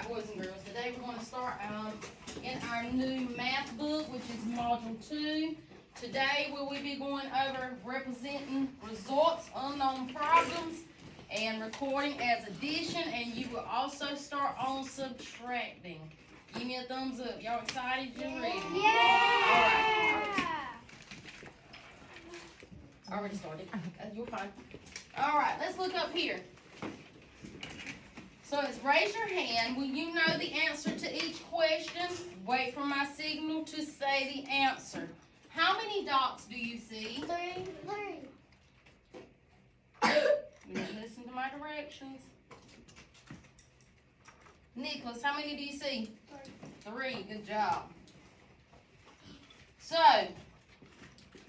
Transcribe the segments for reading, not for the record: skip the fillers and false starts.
right, boys and girls, today we're going to start in our new math book, which is Module 2. Today we will be going over representing results, unknown problems, and recording as addition, and you will also start on subtracting. Give me a thumbs up. Y'all excited? You ready? Yeah! Already started. You're fine. All right, let's look up here. So it's raise your hand. Will you know the answer to each question? Wait for my signal to say the answer. How many dots do you see? Three. Listen to my directions. Nicholas, how many do you see? Three. Good job. So,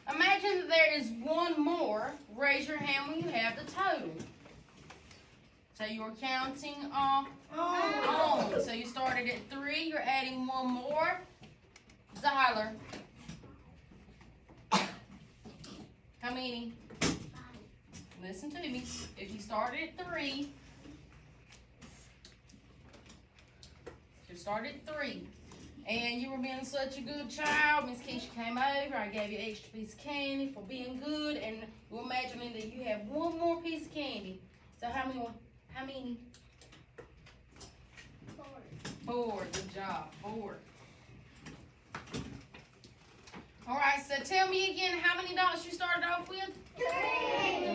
imagine that there is one more. Raise your hand when you have the total. So you're counting on. So you started at 3. You're adding one more. Zyler. How many? Listen to me. If you started at 3, and you were being such a good child, Miss Keisha came over, I gave you an extra piece of candy for being good, and we're imagining that you have one more piece of candy. So how many? 4. Good job. 4. All right, so tell me again how many dots you started off with?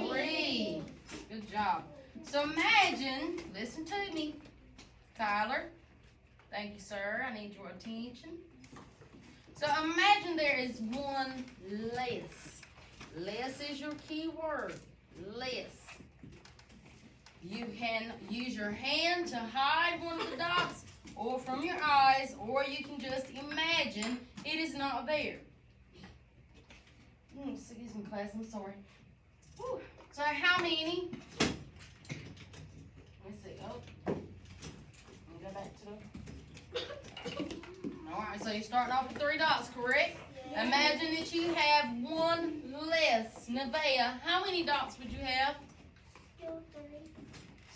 3. Good job. So imagine, listen to me, Tyler. Thank you, sir. I need your attention. So imagine there is one less. Less is your key word. Less. You can use your hand to hide one of the dots, or from your eyes, or you can just imagine it is not there. Excuse me, class, I'm sorry. Whew. So how many? Let me see. Oh, let me go back to the. All right, so you're starting off with 3 dots, correct? Yeah. Imagine that you have one less. Nevaeh, how many dots would you have? Still 3.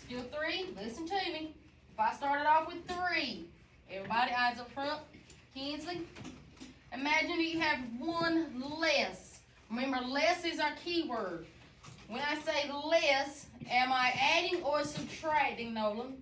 Still 3? Listen to me. If I started off with 3, everybody eyes up front. Kinsley, imagine you have one less. Remember, less is our key word. When I say less, am I adding or subtracting, Nolan?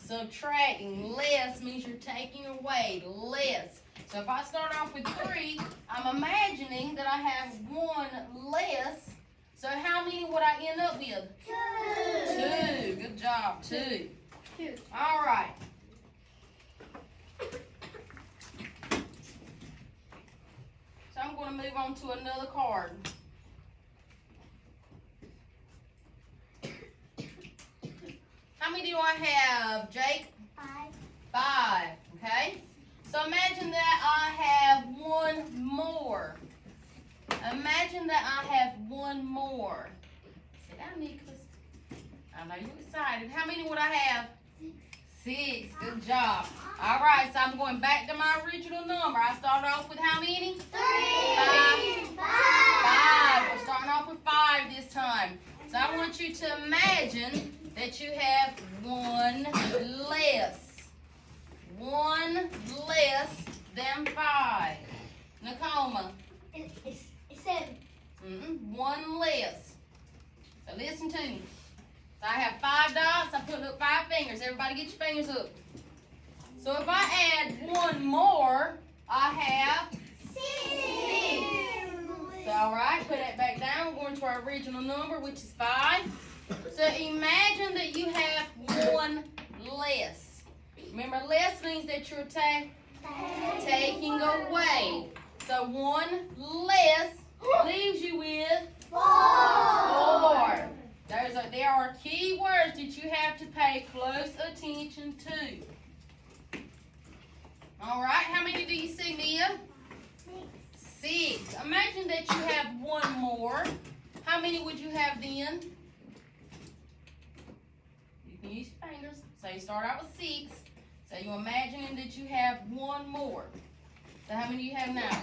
Subtracting. Less means you're taking away. Less. So if I start off with 3, I'm imagining that I have one less. So how many would I end up with? 2. Good job. 2. All right. So I'm going to move on to another card. How many do I have, Jake? 5. Okay. So imagine that I have one more. Imagine that I have one more. Sit down, Nicholas. I know you're excited. How many would I have? 6. Good job. All right, so I'm going back to my original number. I started off with how many? 3. 5. We're starting off with 5 this time. So I want you to imagine that you have one less. One less than 5. Nakoma. It's 7. One less. So listen to me. So I have 5 dots. I'm putting up 5 fingers. Everybody get your fingers up. So if I add one more, I have 6. So all right, put that back down. We're going to our original number, which is 5. So imagine that you have one less. Remember, less means that you're taking away. So one less leaves you with 4. There are key words that you have to pay close attention to. All right, how many do you see, Mia? 6. Imagine that you have one more. How many would you have then? You can use your fingers. So you start out with 6. So you're imagining that you have one more. So how many do you have now?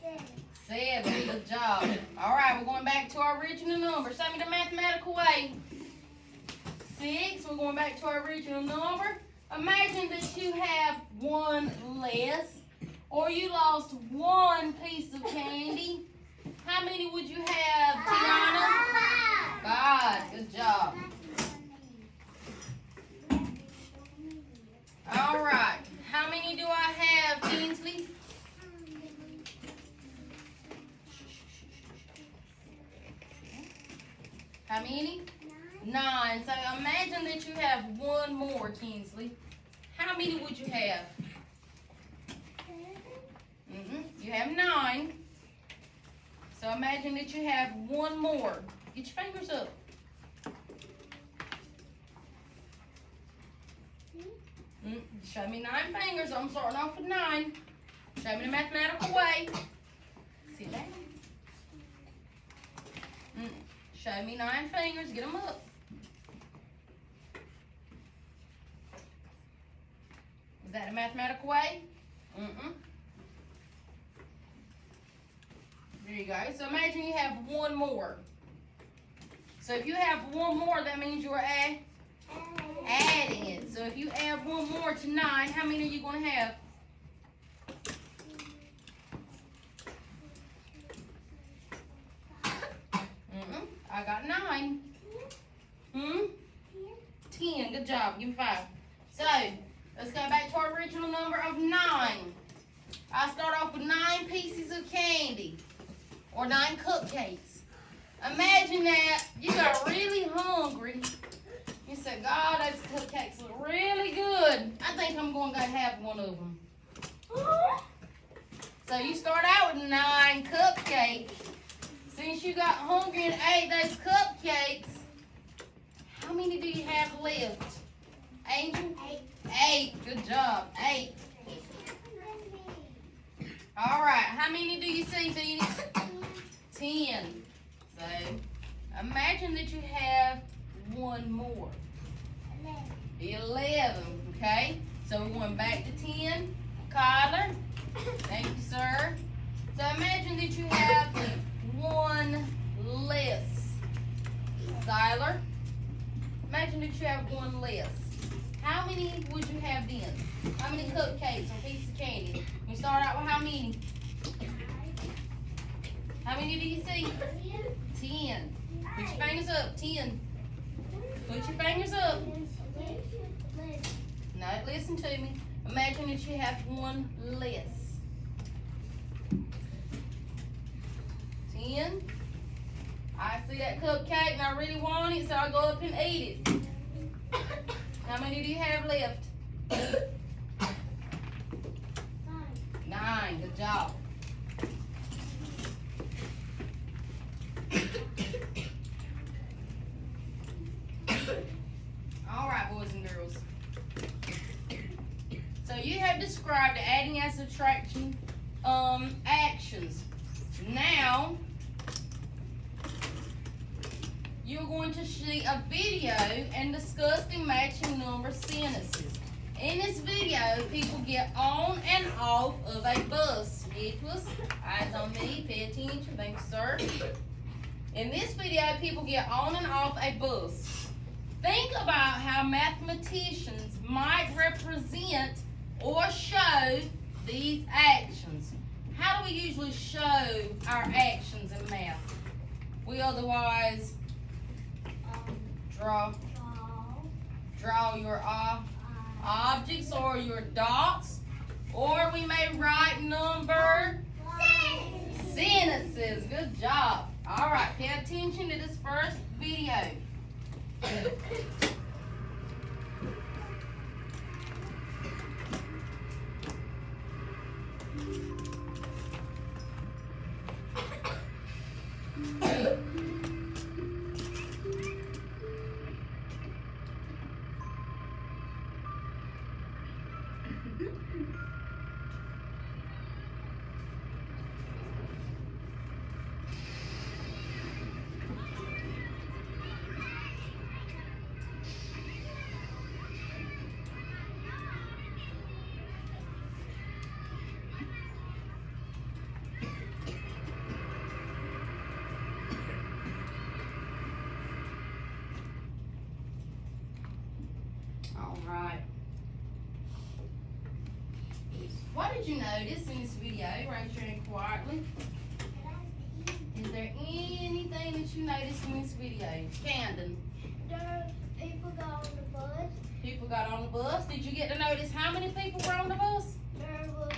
7. 7. Good job. All right, we're going back to our original number. Show me the mathematical way. 6. We're going back to our original number. Imagine that you have one less, or you lost one piece of candy. How many would you have, Tiana? 5. Good job. All right. How many do I have, Kinsley? How many? 9. So imagine that you have one more, Kinsley. How many would you have? You have 9. So imagine that you have one more. Get your fingers up. Show me 9 fingers. I'm starting off with 9. Show me the mathematical way. Sit down. Show me 9 fingers. Get them up. Is that a mathematical way? There you go. So imagine you have one more. So if you have one more, that means you're adding it. So if you add one more to 9, how many are you going to have? I got 9. 10. Good job. Give me 5. So let's go back to our original number of 9. I start off with 9 pieces of candy, or 9 cupcakes. Imagine that you got really hungry. You said, God, those cupcakes look really good. I think I'm going to go have one of them. So you start out with 9 cupcakes. Since you got hungry and ate those cupcakes, how many do you have left? Angel? 8. Good job. 8. All right. How many do you see, Phoenix? 10. So imagine that you have one more. 11. Okay. So we're going back to 10. Kyler. Thank you, sir. So imagine that you have one less. Zyler. Imagine that you have one less. How many would you have then? How many cupcakes or pieces of candy? We start out with how many? How many do you see? 10. Put your fingers up. 10. Put your fingers up. No, listen to me. Imagine that you have one less. 10. I see that cupcake and I really want it, so I go up and eat it. How many do you have left? 9. Good job. All right, boys and girls. So you have described the adding and subtraction actions. Now, you're going to see a video and discuss the matching number sentences. In this video, people get on and off of a bus. Nicholas, eyes on me, pay attention, thank you, sir. In this video, people get on and off a bus. Think about how mathematicians might represent or show these actions. How do we usually show our actions in math? We otherwise draw your objects or your dots, or we may write number sentences. Good job. All right, pay attention to this first video. All right. What did you notice in this video? Raise your hand quietly. Is there anything that you noticed in this video? Camden. There people got on the bus. People got on the bus. Did you get to notice how many people were on the bus? There was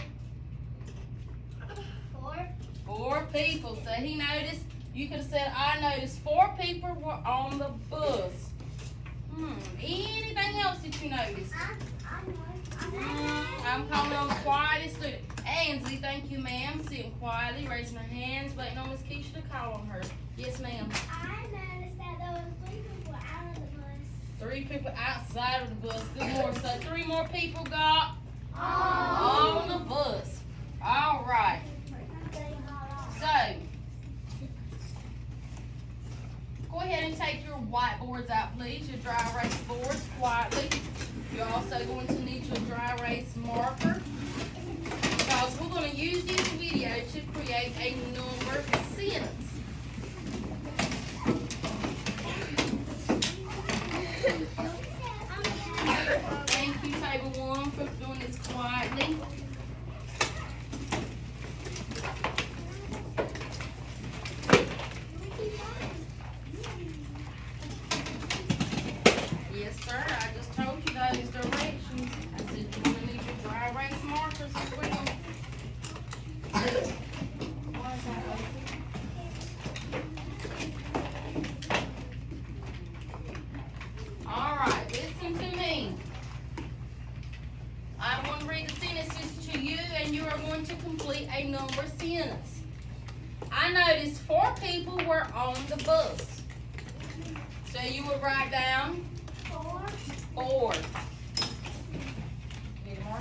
4. 4 people. So he noticed, you could have said, I noticed 4 people were on the bus. Anything else that you noticed? I'm calling on the quietest student. Ansley, thank you, ma'am. Sitting quietly, raising her hands, waiting on Miss Keisha to call on her. Yes, ma'am. I noticed that there was 3 people out of the bus. 3 people outside of the bus. Good morning. So 3 more people got on the bus. All right. So, go ahead and take your whiteboards out, please. Your dry erase boards quietly. You're also going to need your dry erase marker because we're going to use this video to create a number sentence. Thank you, table 1, for doing this quietly. Yes, sir. I just told you those directions. I said you're going to need your dry erase markers as well. Why is that open? All right, listen to me. I'm going to read the sentences to you, and you are going to complete a number sentence. I noticed 4 people were on the bus. So you would write down 4. Need more?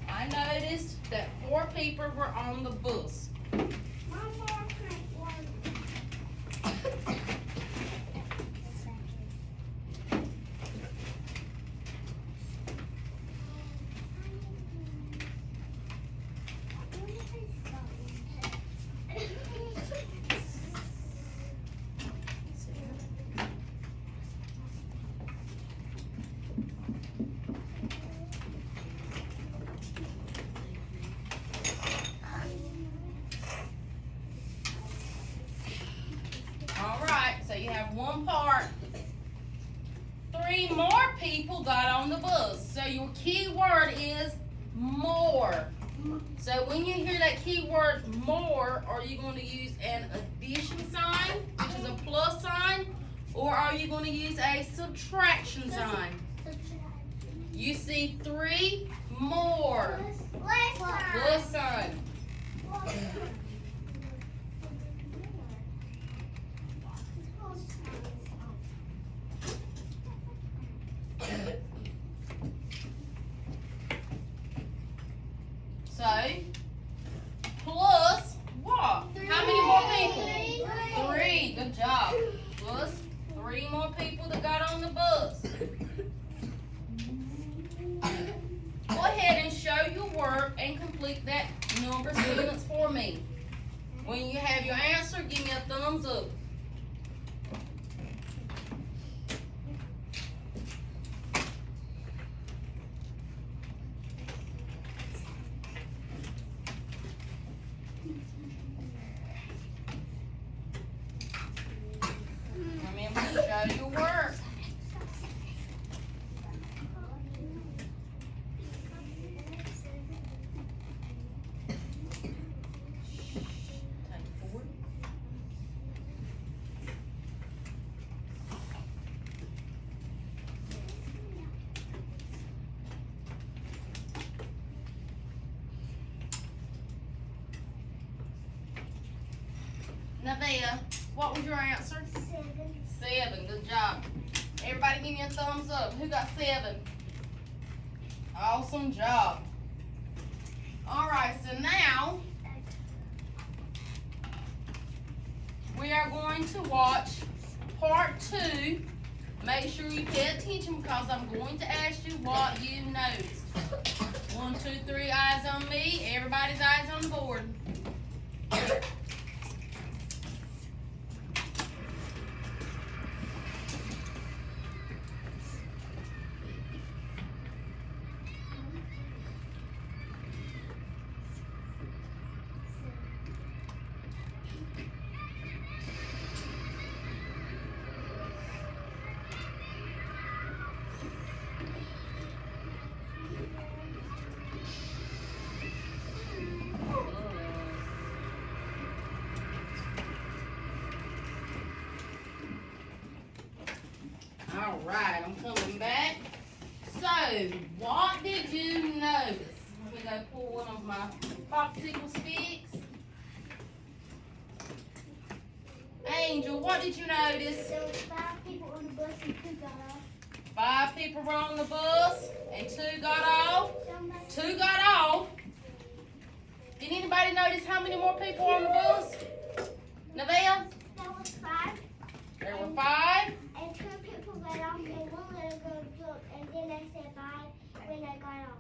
I noticed that 4 people were on the bus. So you have 1 part. 3 more people got on the bus. So your key word is more. So when you hear that key word more, are you going to use an addition sign, which is a plus sign, or are you going to use a subtraction sign? You see 3 more. Plus sign. So, plus what? How many more people? 3. Good job. Plus 3 more people that got on the bus. Go ahead and show your work and complete that number sentence for me. When you have your answer, give me a thumbs up. Remember to show your work. Take 4. Nevaeh, what was your answer? 7. Good job. Everybody give me a thumbs up. Who got 7? Awesome job. Alright, so now we are going to watch part 2. Make sure you pay attention because I'm going to ask you what you noticed. 1, 2, 3, eyes on me. Everybody's eyes on the board. Alright, I'm coming back. So, what did you notice? Let me go pull one of my popsicle sticks. Angel, what did you notice? There was 5 people on the bus and 2 got off. 5 people were on the bus and 2 got off. Somebody 2 got off. Did anybody notice how many more people were on the bus? Nevaeh? There was 5. There were 5. And 2 people got off and 1 little girl jumped and then they said bye when they got off.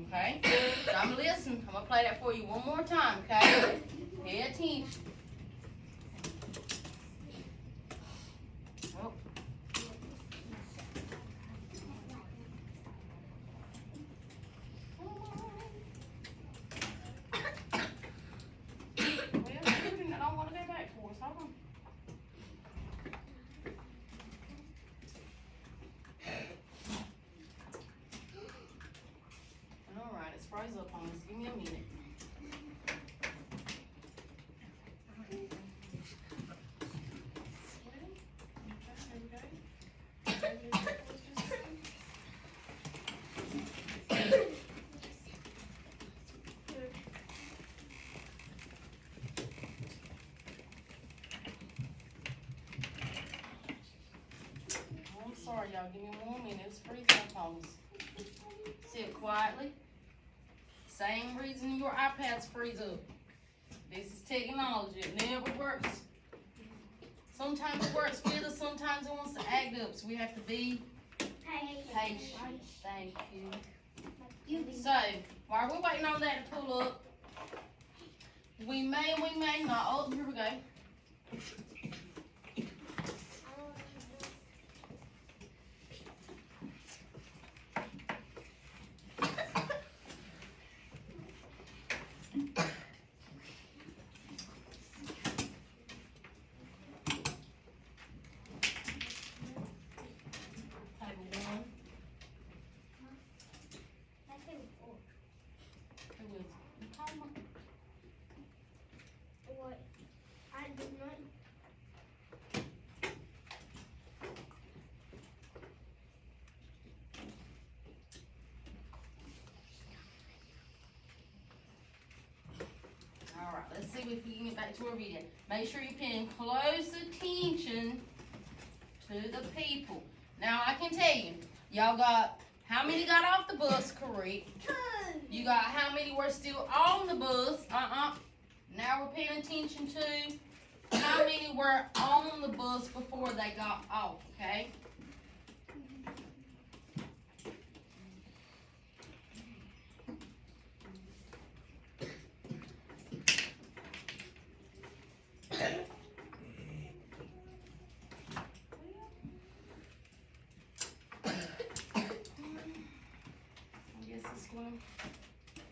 Okay. So I'm gonna listen. I'm gonna play that for you one more time, okay? Pay attention. Oh. Well, I don't want to go back for us. Hold on. Alright, it's froze up on us. Give me a minute. I'm sorry, y'all. Give me 1 minute. It's freezing up on us. Sit quietly. Same reason your iPads freeze up. This is technology. It never works. Sometimes it works with us, sometimes it wants to act up. So we have to be patient. Thank you. So, while we're waiting on that to pull up, we may not. Oh, here we go. Table 1. Who is it? You call me? What? I did not. Alright, let's see if we can get back to our video. Make sure you're paying close attention to the people. Now I can tell you, y'all got how many got off the bus, correct? 2. You got how many were still on the bus? Now we're paying attention to how many were on the bus before they got off, okay?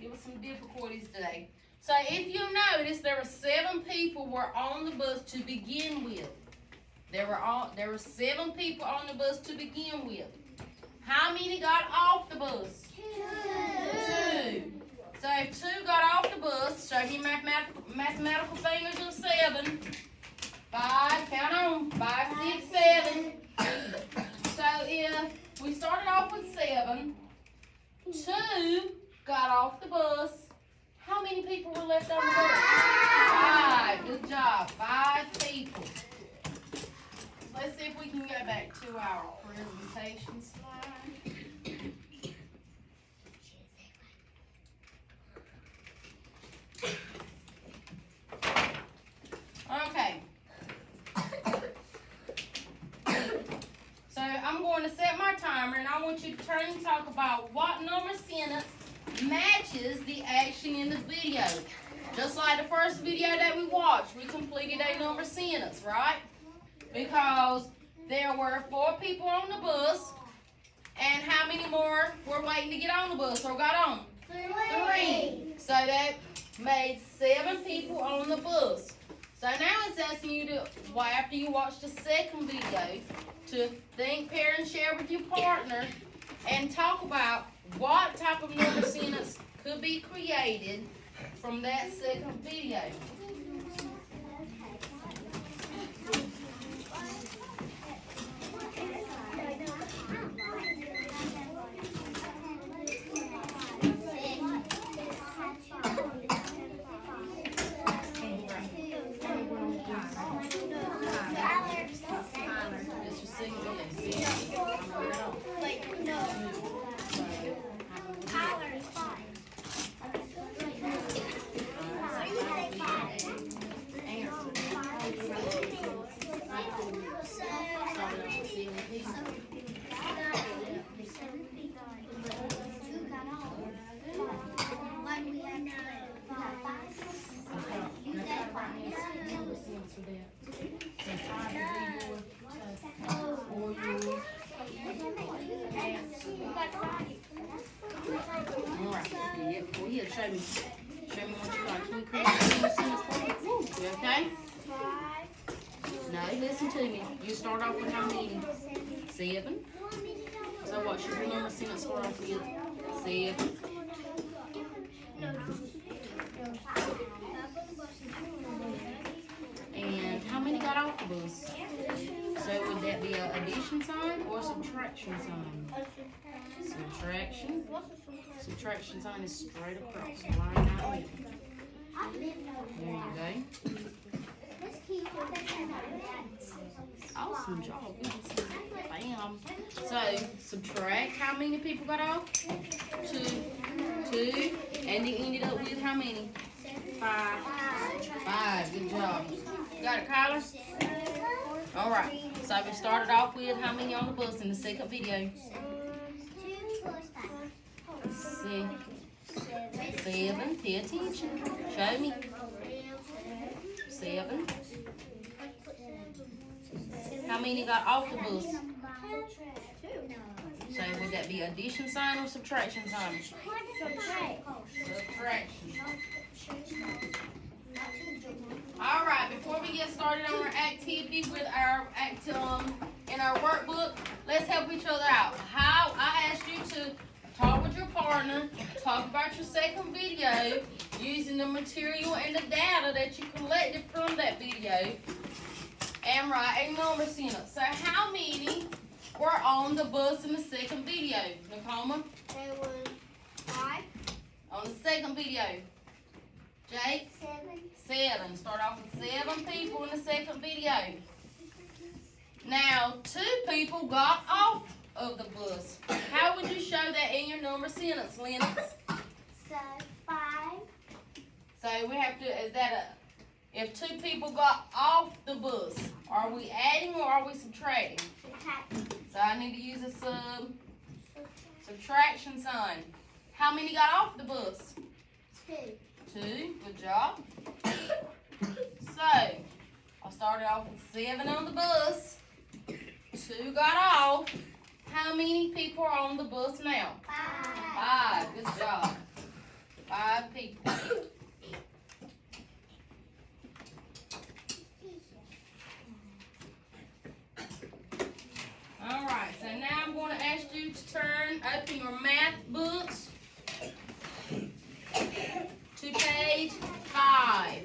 Give us some difficulties today. So if you notice, there were 7 people were on the bus to begin with. There were 7 people on the bus to begin with. How many got off the bus? 2. So if 2 got off the bus, show me mathematical fingers of 7. 5, count on, 5, 6, 7. So if we started off with 7, 2 got off the bus. How many people were left on the bus? 5. Good job. 5 people. Let's see if we can go back to our presentation slide. Okay. So I'm going to set my timer and I want you to turn and talk about what number sentence matches the action in the video. Just like the first video that we watched, we completed a number sentence, right? Because there were 4 people on the bus, and how many more were waiting to get on the bus or got on? 3. So that made 7 people on the bus. So now it's asking you to, after you watch the second video, to think, pair, and share with your partner and talk about what type of number sentence could be created from that second video. Show me. Show me what you got. Can you correct the number sentence for me? You okay? 5. No, listen to me. You start off with how many? 7. So what should your number sentence start off with? 7. And how many got off the bus? So would that be an addition sign or a subtraction sign? Subtraction. Subtraction sign is straight across, right out here. There you go. Awesome job. Bam. So subtract how many people got off? 2. 2. And you ended up with how many? 5. 5. Good job. Got it, Kyler? Alright. So we started off with how many on the bus in the second video? 7. Pay attention. Show me. 7. How many got off the bus? So would that be addition sign or subtraction sign? Subtraction. Alright, before we get started on our activity with our in our workbook, let's help each other out. How I asked you to talk with your partner, talk about your second video using the material and the data that you collected from that video, and write a number sentence. So how many were on the bus in the second video, Nakoma? There was 5. On the second video. Jake? 7. Start off with 7 people in the second video. Now, 2 people got off of the bus. How would you show that in your number sentence, Lennox? So 5. So we have to, if 2 people got off the bus, are we adding or are we subtracting? So I need to use a subtraction sign. How many got off the bus? 2. 2. Good job. So I started off with 7 on the bus. 2 got off. How many people are on the bus now? 5. Good job. 5 people. Alright, so now I'm going to ask you to open your math books to page 5.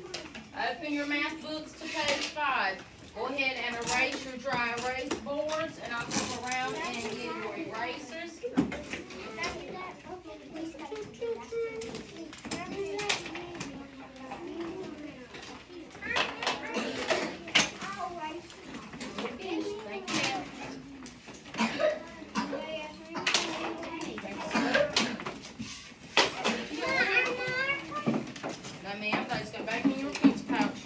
Open your math books to page 5. Go ahead and erase your dry erase boards, and I'll come around and get your erasers. No, ma'am, those go back in your pencil pouch.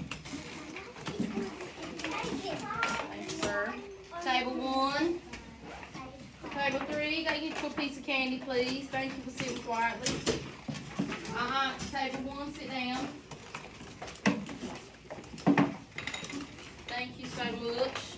Thank you, sir. Table 1. Table 3, gotta get you a piece of candy, please. Thank you for sitting quietly. Table 1, sit down. Thank you so much.